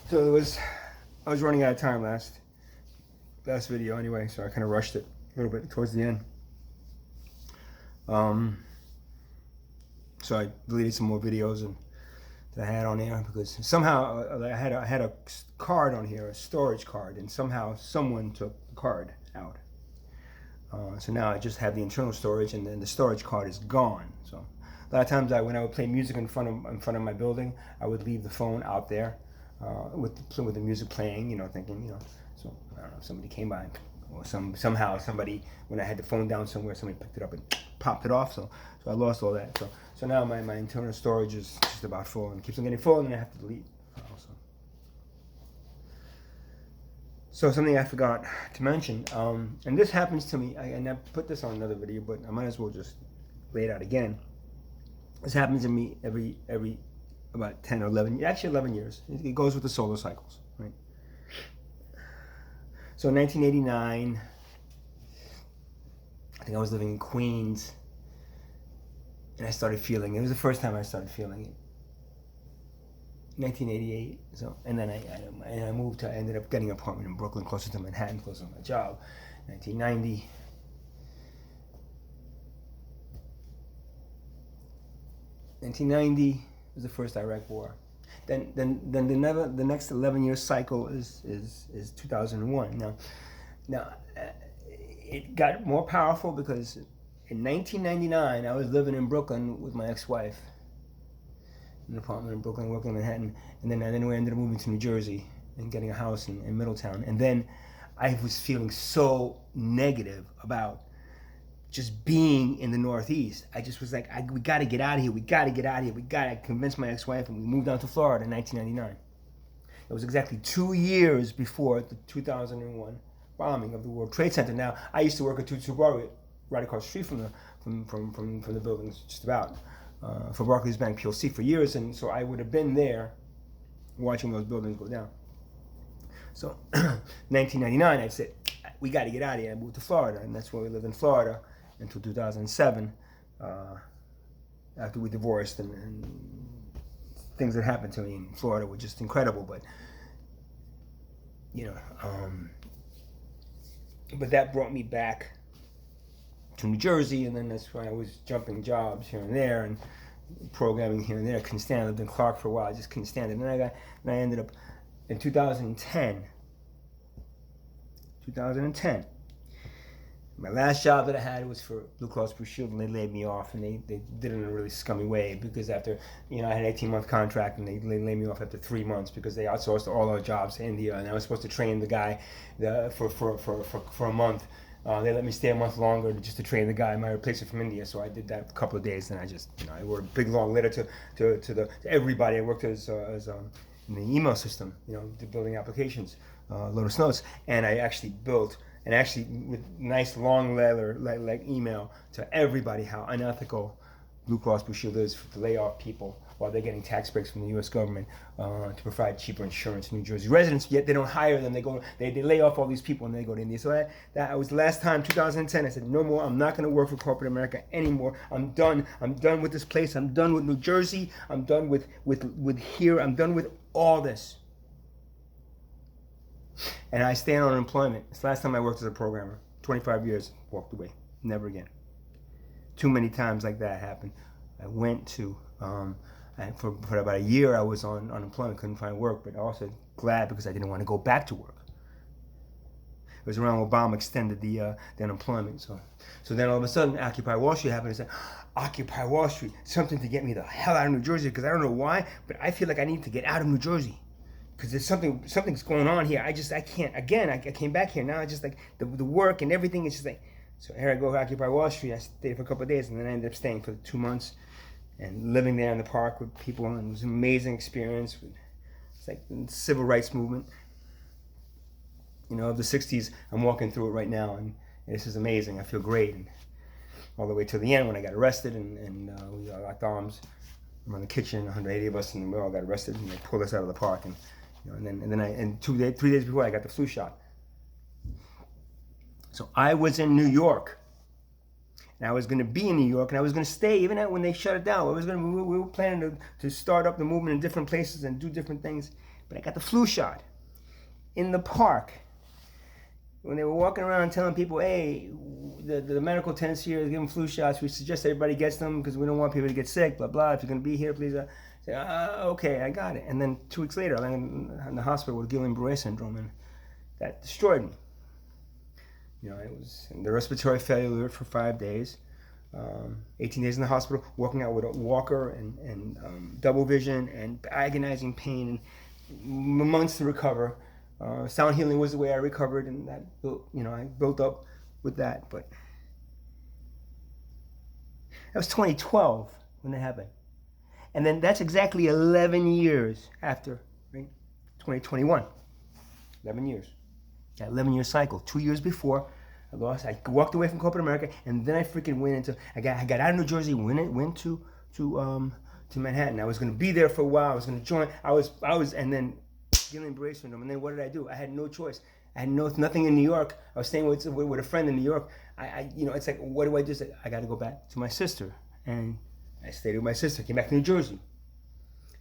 So I was running out of time last video anyway, so I kind of rushed it a little bit towards the end. So I deleted some more videos that I had on there because somehow I had a card on here, a storage card, and somehow someone took the card out. So now I just have the internal storage, and then the storage card is gone. So a lot of times when I would play music in front of my building, I would leave the phone out there with the music playing, thinking, so I don't know if somebody came by or somehow somebody, when I had the phone down somewhere, somebody picked it up and popped it off. So I lost all that. So now my internal storage is just about full and keeps on getting full, and I have to delete also. So something I forgot to mention, and this happens to me, and I put this on another video, but I might as well just lay it out again. This happens to me every about 10 or 11, actually 11 years. It goes with the solar cycles, right? So in 1989, I think I was living in Queens, and I started feeling it. It was the first time I started feeling it. 1988. So, and then I moved to. I ended up getting an apartment in Brooklyn, closer to Manhattan, closer to my job. 1990. 1990 was the first Iraq War. Then the next 11-year cycle is 2001. Now, it got more powerful because in 1999 I was living in Brooklyn with my ex-wife in an apartment in Brooklyn, working in Manhattan, and then we ended up moving to New Jersey and getting a house in Middletown. And then I was feeling so negative about just being in the Northeast. I just was like, we got to get out of here. We got to get out of here. We got to convince my ex-wife, and we moved down to Florida in 1999. It was exactly 2 years before the 2001 bombing of the World Trade Center. Now, I used to work at 22 Broadway, right across the street from the buildings, just about, for Barclays Bank PLC for years, and so I would have been there watching those buildings go down. So, 1999, I said, we got to get out of here. I moved to Florida, and that's where we lived in Florida until 2007, after we divorced, and things that happened to me in Florida were just incredible. But but that brought me back to New Jersey, and then that's when I was jumping jobs here and there and programming here and there. I couldn't stand it. I lived in Clark for a while. I just couldn't stand it. And then I ended up in 2010. My last job that I had was for Blue Cross Blue Shield, and they laid me off, and they did it in a really scummy way because after, I had an 18-month contract, and they laid me off after 3 months because they outsourced all our jobs to India, and I was supposed to train the guy for a month. They let me stay a month longer just to train the guy, my replacement from India. So I did that a couple of days, and I just, I wrote a big long letter to everybody. I worked as in the email system, building applications, Lotus Notes, and I actually built, and actually with nice long letter like email to everybody how unethical Blue Cross Blue Shield is to lay off people while they're getting tax breaks from the U.S. government to provide cheaper insurance to New Jersey residents. Yet they don't hire them. They lay off all these people and they go to India. So that was the last time, 2010. I said, no more. I'm not going to work for corporate America anymore. I'm done. I'm done with this place. I'm done with New Jersey. I'm done with here. I'm done with all this. And I stay on unemployment. It's the last time I worked as a programmer. 25 years, walked away. Never again. Too many times like that happened. I went to, and for about a year I was on unemployment, couldn't find work, but also glad because I didn't want to go back to work. It was around Obama extended the unemployment. So then all of a sudden Occupy Wall Street happened. I said, Occupy Wall Street, something to get me the hell out of New Jersey, because I don't know why, but I feel like I need to get out of New Jersey. Because there's something's going on here. I can't. Again, I came back here. Now I just like the work and everything is just like, so here I go to Occupy Wall Street. I stayed for a couple of days, and then I ended up staying for 2 months and living there in the park with people, and it was an amazing experience. It's like the civil rights movement, of the 60s. I'm walking through it right now, and this is amazing. I feel great, and all the way to the end when I got arrested, and we locked arms around the kitchen. 180 of us, and we all got arrested, and they pulled us out of the park, and then 3 days before I got the flu shot. So I was in New York, And I was going to be in New York, and I was going to stay even when they shut it down. We were planning to start up the movement in different places and do different things. But I got the flu shot in the park when they were walking around telling people, hey, the medical attendants here is giving flu shots. We suggest everybody gets them because we don't want people to get sick, blah, blah. If you're going to be here, please say, okay, I got it. And then 2 weeks later, I'm in the hospital with Guillain-Barré syndrome, and that destroyed me. You know, it was in the respiratory failure for 5 days, 18 days in the hospital, walking out with a walker and double vision and agonizing pain and months to recover. Sound healing was the way I recovered, and that I built up with that. But that was 2012 when that happened, and then that's exactly 11 years after, right? 2021, 11 years. That 11-year cycle. 2 years before, I walked away from corporate America, and then I freaking went into. I got out of New Jersey, went to Manhattan. I was going to be there for a while. I was going to join. I was, and then Guillain-Barré syndrome. And then what did I do? I had no choice. I had nothing in New York. I was staying with a friend in New York. It's like, what do I do? I got to go back to my sister, and I stayed with my sister. Came back to New Jersey,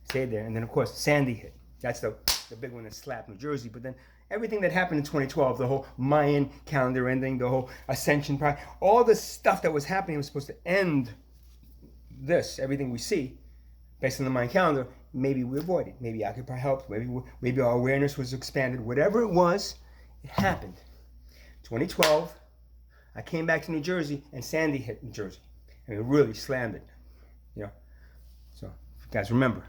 stayed there, and then of course Sandy hit. That's the big one that slapped New Jersey. But then everything that happened in 2012, the whole Mayan calendar ending, the whole Ascension, all the stuff that was happening was supposed to end this, everything we see, based on the Mayan calendar. Maybe we avoided. Maybe Occupy helped. Maybe our awareness was expanded. Whatever it was, it happened. 2012, I came back to New Jersey, and Sandy hit New Jersey, and it really slammed it. So if you guys remember.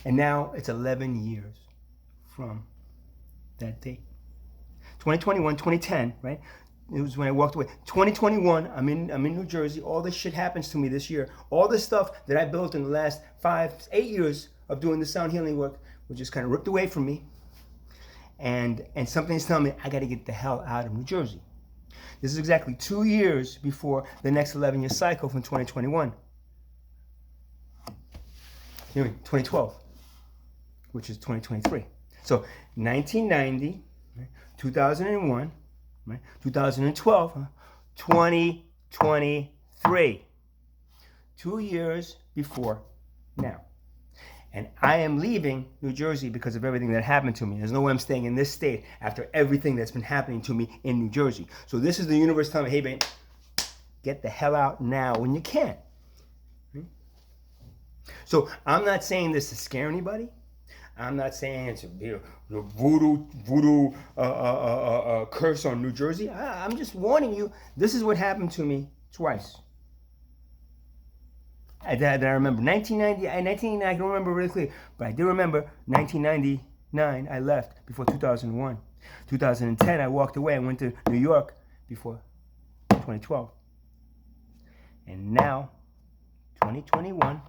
And now it's 11 years from that date. 2021, 2010, right? It was when I walked away. 2021, I'm in New Jersey. All this shit happens to me this year. All this stuff that I built in the last 8 years of doing the sound healing work was just kind of ripped away from me. And something's telling me I got to get the hell out of New Jersey. This is exactly 2 years before the next 11-year cycle from 2021. 2012, which is 2023. So 1990, 2001, 2012, 2023. 2 years before now. And I am leaving New Jersey because of everything that happened to me. There's no way I'm staying in this state after everything that's been happening to me in New Jersey. So this is the universe telling me, hey, babe, get the hell out now when you can. So I'm not saying this to scare anybody. I'm not saying it's a voodoo curse on New Jersey. I'm just warning you, this is what happened to me twice. That I remember. 1999, I don't remember really clear, but I do remember 1999, I left before 2001. 2010, I walked away and went to New York before 2012. And now, 2021,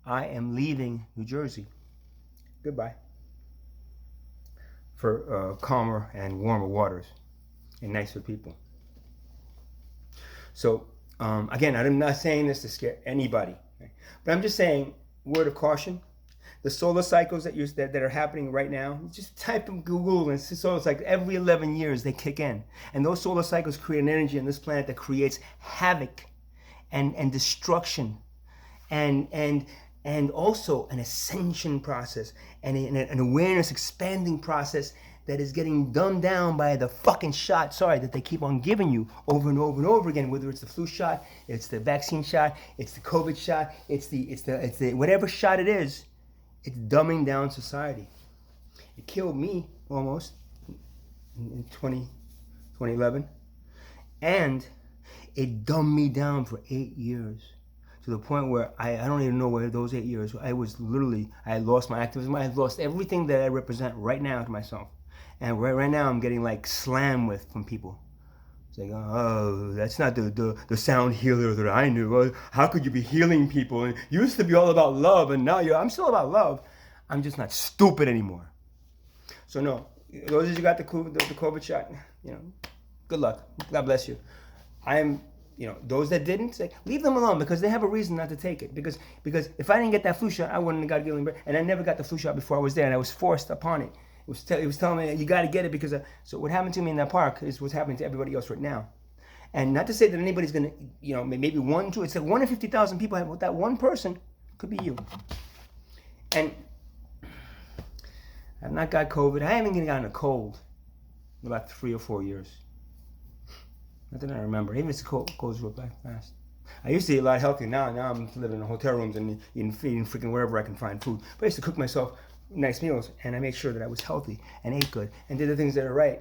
I am leaving New Jersey. Goodbye. For calmer and warmer waters and nicer people. So, again, I'm not saying this to scare anybody, right? But I'm just saying, word of caution, the solar cycles that are happening right now, just type in Google and so it's like every 11 years they kick in. And those solar cycles create an energy on this planet that creates havoc and destruction and also an ascension process and an awareness expanding process that is getting dumbed down by the fucking shot, that they keep on giving you over and over and over again, whether it's the flu shot, it's the vaccine shot, it's the COVID shot, it's the whatever shot it is, it's dumbing down society. It killed me almost in 2011, and it dumbed me down for 8 years. To the point where I don't even know where those 8 years, I had lost my activism. I had lost everything that I represent right now to myself. And right now I'm getting like slammed with from people. It's like, oh, that's not the sound healer that I knew. Oh, how could you be healing people? And you used to be all about love, and now I'm still about love. I'm just not stupid anymore. So no, those of you who got the COVID shot, good luck. God bless you. Those that didn't, leave them alone because they have a reason not to take it. Because if I didn't get that flu shot, I wouldn't have got Guillain-Barré. And I never got the flu shot before I was there, and I was forced upon it. It was telling me, you got to get it because so what happened to me in that park is what's happening to everybody else right now. And not to say that anybody's going to, maybe 1, 2, it's like 1 in 50,000 people have, that one person could be you. And I've not got COVID. I haven't even gotten a cold in about 3 or 4 years. Not that I remember. Even if it's cold, colds real back fast. I used to eat a lot healthier. Now I'm living in hotel rooms and eating freaking wherever I can find food. But I used to cook myself nice meals, and I made sure that I was healthy and ate good and did the things that are right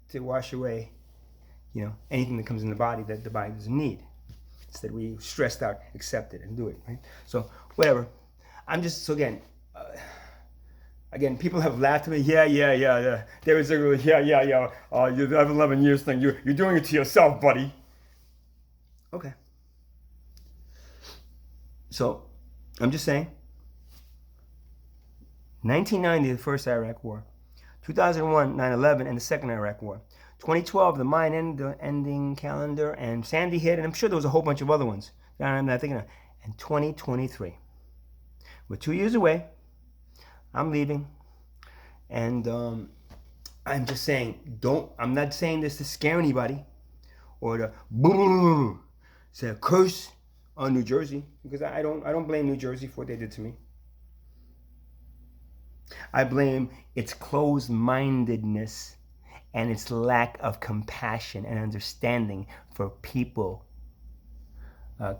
to wash away, anything that comes in the body that the body doesn't need. Instead, we stressed out, accept it, and do it, right? So, whatever. I'm just, so again, people have laughed at me. Yeah. David Ziegler, yeah. You have 11 years thing. You're doing it to yourself, buddy. Okay. So, I'm just saying. 1990, the first Iraq War. 2001, 9/11, and the second Iraq War. 2012, the Mayan ending calendar, and Sandy hit, and I'm sure there was a whole bunch of other ones that I'm not thinking of. And 2023. We're 2 years away. I'm leaving. And I'm just saying, I'm not saying this to scare anybody or to say a curse on New Jersey, because I don't blame New Jersey for what they did to me. I blame its closed-mindedness and its lack of compassion and understanding for people.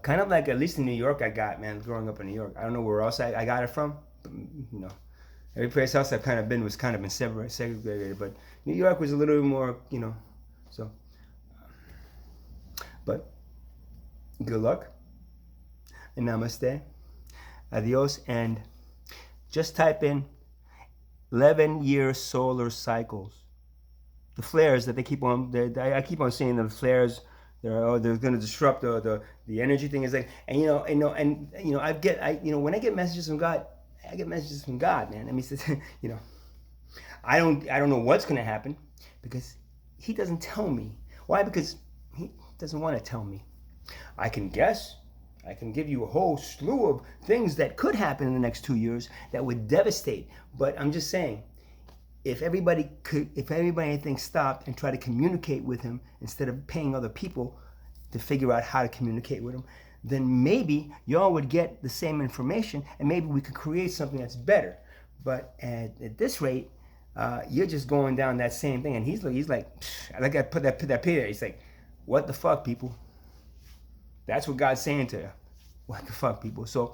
Kind of like, at least in New York, I got, man, growing up in New York. I don't know where else I got it from. But, every place else I've kind of been was kind of been segregated. But New York was a little bit more, so. But good luck. And namaste. Adios. And just type in 11-year solar cycles. The flares that they keep on, I keep on seeing the flares. They're going to disrupt the energy thing. Is like, and when I get messages from God, I get messages from God, man. I mean, I don't know what's going to happen because He doesn't tell me. Why? Because He doesn't want to tell me. I can guess. I can give you a whole slew of things that could happen in the next 2 years that would devastate. But I'm just saying, if everybody stopped and tried to communicate with Him instead of paying other people to figure out how to communicate with Him, then maybe y'all would get the same information and maybe we could create something that's better. But at this rate, you're just going down that same thing. And he's like, I put that Peter. He's like, what the fuck, people? That's what God's saying to you. What the fuck, people? So,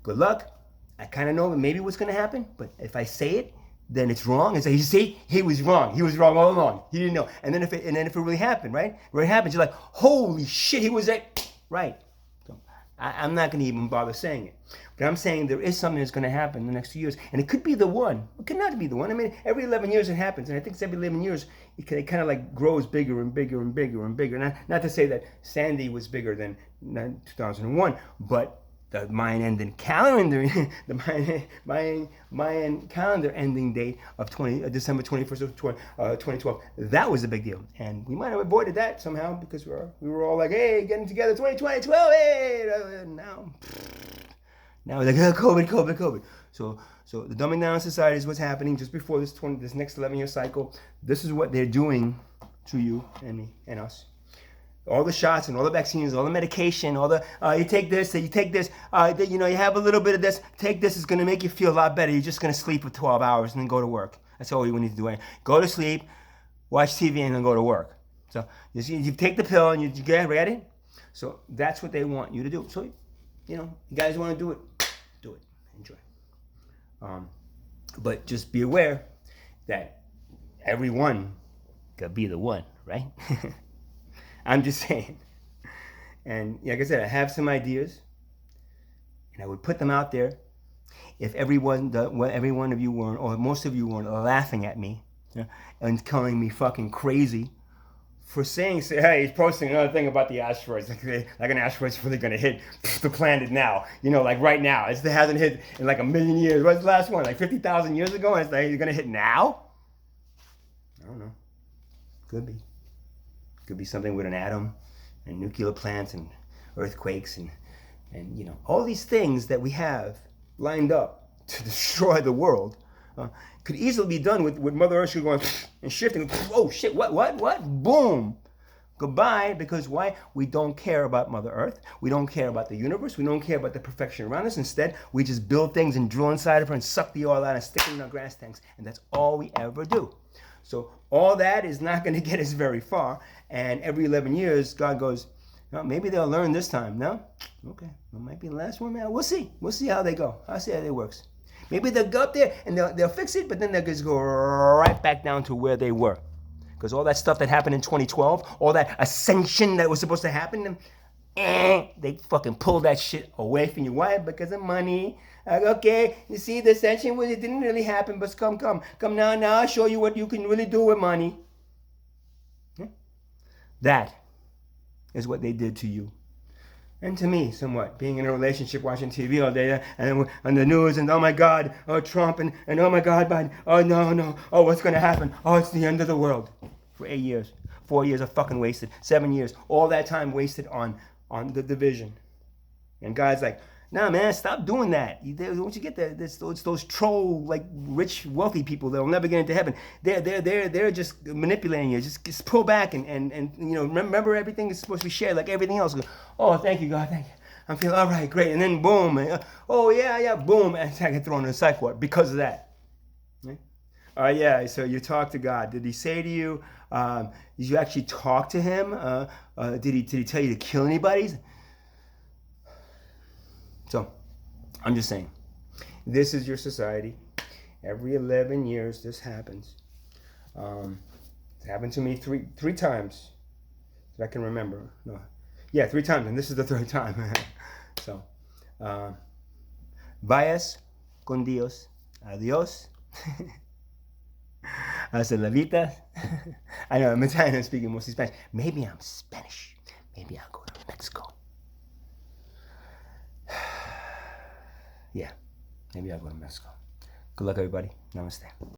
good luck. I kind of know maybe what's going to happen, but if I say it, then it's wrong. And so you see, he was wrong. He was wrong all along. He didn't know. And then if it really happened, right? When it happens, you're like, holy shit, he was right. So I'm not going to even bother saying it. But I'm saying there is something that's going to happen in the next few years. And it could be the one. It could not be the one. I mean, every 11 years it happens. And I think it's every 11 years it kind of like grows bigger and bigger and bigger and bigger. Not to say that Sandy was bigger than 2001, but the Mayan ending calendar, the Mayan calendar ending date of December 21st of 2012. That was a big deal, and we might have avoided that somehow because we were all like, hey, getting together 2012, hey, now it's like COVID. So the Dumbing Down Society is what's happening just before this next 11-year cycle. This is what they're doing to you and me and us. All the shots and all the vaccines, all the medication, all the you take this, you have a little bit of this. Take this; it's going to make you feel a lot better. You're just going to sleep for 12 hours and then go to work. That's all you need to do. Go to sleep, watch TV, and then go to work. So you take the pill and you get ready. So that's what they want you to do. So you guys want to do it, enjoy. But just be aware that everyone could be the one, right? I'm just saying. And like I said, I have some ideas, and I would put them out there. If every one of you weren't, or most of you weren't, laughing at me and calling me fucking crazy for saying, hey, he's posting another thing about the asteroids, like an asteroid's really gonna hit the planet now, like right now. It hasn't hit in like a million years. What's the last one? Like 50,000 years ago, and it's like, you're gonna hit now? I don't know. Could be. Could be something with an atom and nuclear plants and earthquakes and all these things that we have lined up to destroy the world could easily be done with Mother Earth going and shifting. Oh shit! What? Boom! Goodbye, because why? We don't care about Mother Earth. We don't care about the universe. We don't care about the perfection around us. Instead, we just build things and drill inside of her and suck the oil out and stick it in our grass tanks. And that's all we ever do. So all that is not going to get us very far. And every 11 years, God goes, well, maybe they'll learn this time. No? Okay. It might be the last one, man. We'll see. We'll see how they go. I'll see how it works. Maybe they'll go up there and they'll fix it, but then they'll just go right back down to where they were. Because all that stuff that happened in 2012, all that ascension that was supposed to happen, they fucking pulled that shit away from you. Why? Because of money. Okay, you see, the ascension, well, it didn't really happen, but come now, I'll show you what you can really do with money. Yeah? That is what they did to you. And to me, somewhat, being in a relationship, watching TV all day, and on the news, and oh my God, oh Trump, and oh my God, Biden, oh no, oh what's going to happen? Oh, it's the end of the world. For 8 years, 4 years are fucking wasted, 7 years, all that time wasted on the division. And God's like, nah, man, stop doing that. Once you get those troll, like rich, wealthy people that'll never get into heaven. They're just manipulating you. Just pull back and you know, remember everything is supposed to be shared like everything else. Oh, thank you, God, thank you. I'm feeling all right, great. And then boom, oh yeah, boom, and I get thrown in a psych ward because of that. Right? Yeah. So you talk to God. Did He say to you? Did you actually talk to Him? Did He tell you to kill anybody? So, I'm just saying, this is your society. Every 11 years, this happens. It's happened to me three times that I can remember. No, yeah, 3 times, and this is the 3rd time. So, vayas con Dios. Adios. Hasta la vita. I know, I'm Italian, I'm speaking mostly Spanish. Maybe I'm Spanish. Maybe I'll go to Mexico. Yeah, maybe I'll go to Mexico. Good luck, everybody. Namaste.